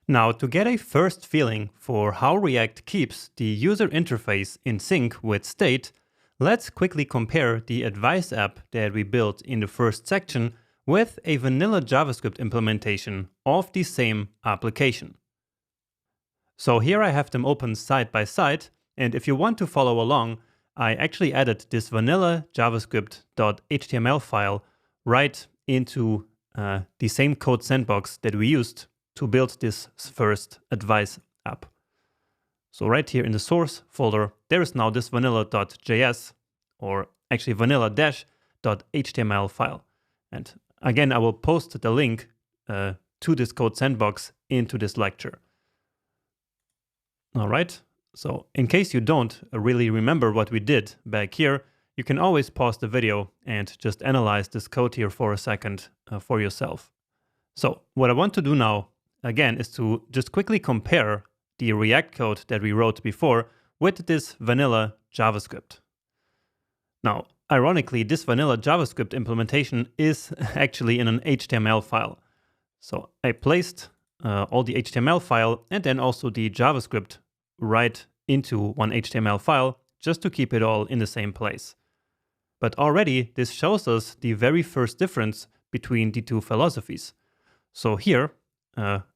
Now, to get a first feeling for how React keeps the user interface in sync with state, let's quickly compare the advice app that we built in the first section with a vanilla JavaScript implementation of the same application. So here I have them open side by side, and if you want to follow along, I actually added this vanilla javascript.html file right into the same code sandbox that we used to build this first advice app. So right here in the source folder, there is now this vanilla.js, or actually vanilla-.html file. And again, I will post the link to this code sandbox into this lecture. All right, so in case you don't really remember what we did back here, you can always pause the video and just analyze this code here for a second for yourself. So what I want to do now, again, is to just quickly compare the React code that we wrote before with this vanilla JavaScript. Now, ironically, this vanilla JavaScript implementation is actually in an HTML file. So I placed all the HTML file and then also the JavaScript right into one HTML file just to keep it all in the same place. But already this shows us the very first difference between the two philosophies. So here,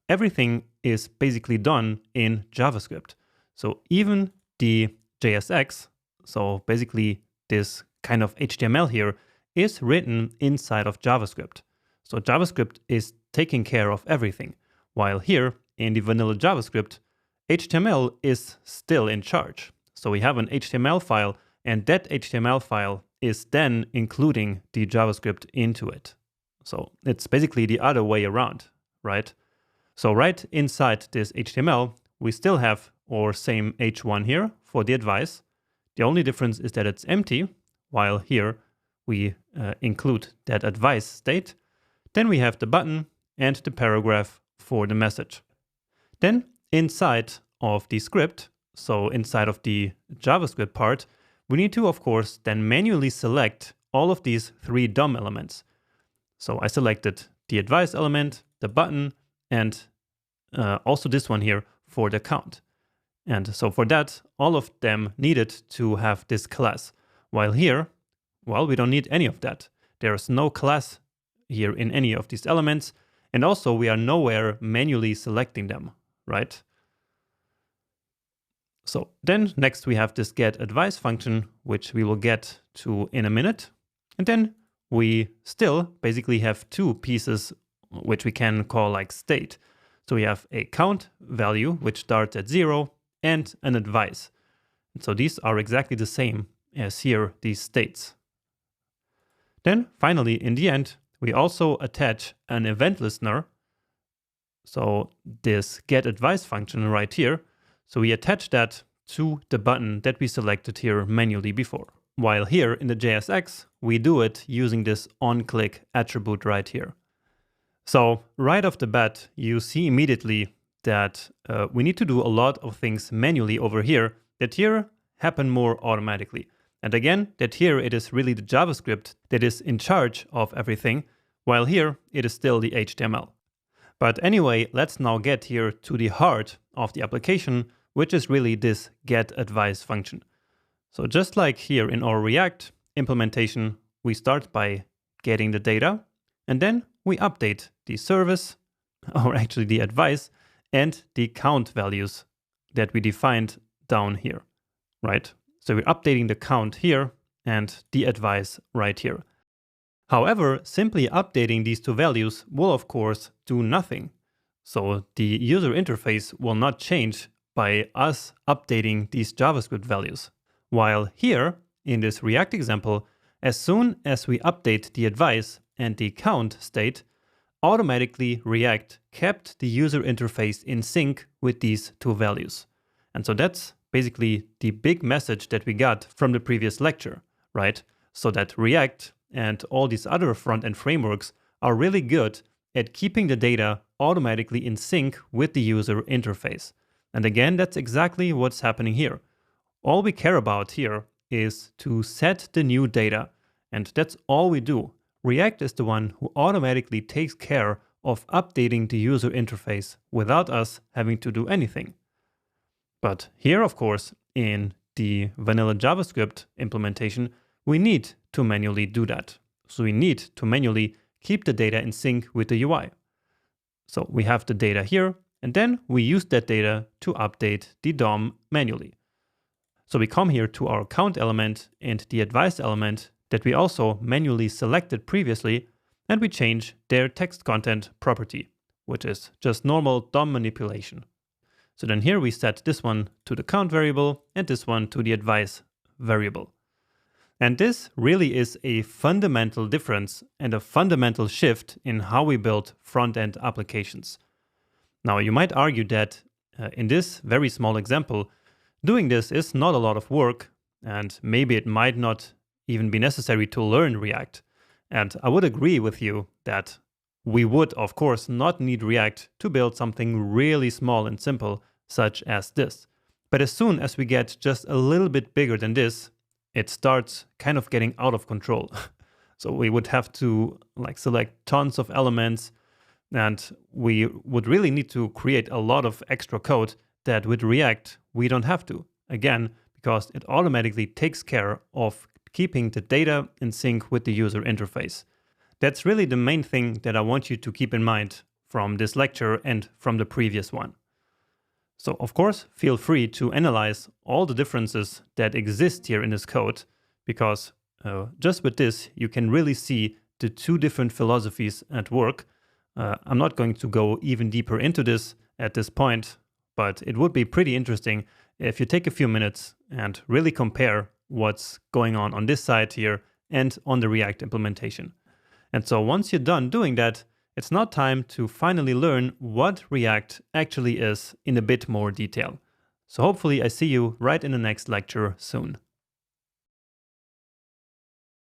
everything is basically done in JavaScript. So even the JSX, so basically this kind of HTML here, is written inside of JavaScript. So JavaScript is taking care of everything, while here in the vanilla JavaScript, HTML is still in charge. So we have an HTML file, and that HTML file is then including the JavaScript into it. So it's basically the other way around, right? So right inside this HTML, we still have our same h1 here for the advice. The only difference is that it's empty, while here we include that advice state. Then we have the button and the paragraph for the message. Then inside of the script, so inside of the JavaScript part, we need to, of course, then manually select all of these three DOM elements. So I selected the advice element, the button, and also this one here for the count. And so for that, all of them needed to have this class. While here, well, we don't need any of that. There's no class here in any of these elements. And also we are nowhere manually selecting them, right? So then next we have this getAdvice function, which we will get to in a minute. And then we still basically have two pieces which we can call like state. So we have a count value, which starts at 0, and an advice. And so these are exactly the same as here, these states. Then finally, in the end, we also attach an event listener. So this getAdvice function right here. So we attach that to the button that we selected here manually before. While here in the JSX, we do it using this onClick attribute right here. So right off the bat, you see immediately that we need to do a lot of things manually over here that here happen more automatically. And again, that here it is really the JavaScript that is in charge of everything, while here it is still the HTML. But anyway, let's now get here to the heart of the application, which is really this getAdvice function. So just like here in our React implementation, we start by getting the data, and then we update the service, or actually the advice, and the count values that we defined down here, right? So we're updating the count here and the advice right here. However, simply updating these two values will of course do nothing. So the user interface will not change by us updating these JavaScript values. While here, in this React example, as soon as we update the advice and the count state, automatically React kept the user interface in sync with these two values. And so that's basically the big message that we got from the previous lecture, right? So that React and all these other front-end frameworks are really good at keeping the data automatically in sync with the user interface. And again, that's exactly what's happening here. All we care about here is to set the new data, and that's all we do. React is the one who automatically takes care of updating the user interface without us having to do anything. But here, of course, in the vanilla JavaScript implementation, we need to manually do that. So we need to manually keep the data in sync with the UI. So we have the data here, and then we use that data to update the DOM manually. So we come here to our count element and the advice element that we also manually selected previously, and we change their text content property, which is just normal DOM manipulation. So then here we set this one to the count variable and this one to the advice variable. And this really is a fundamental difference and a fundamental shift in how we build front-end applications. Now, you might argue that in this very small example, doing this is not a lot of work, and maybe it might not even be necessary to learn React. And I would agree with you that we would, of course, not need React to build something really small and simple, such as this. But as soon as we get just a little bit bigger than this, it starts kind of getting out of control. So we would have to select tons of elements, and we would really need to create a lot of extra code that with React, we don't have to. Again, because it automatically takes care of keeping the data in sync with the user interface. That's really the main thing that I want you to keep in mind from this lecture and from the previous one. So of course, feel free to analyze all the differences that exist here in this code, because just with this, you can really see the two different philosophies at work. I'm not going to go even deeper into this at this point, but it would be pretty interesting if you take a few minutes and really compare what's going on this side here and on the React implementation. And so once you're done doing that, it's now time to finally learn what React actually is in a bit more detail. So hopefully I see you right in the next lecture soon.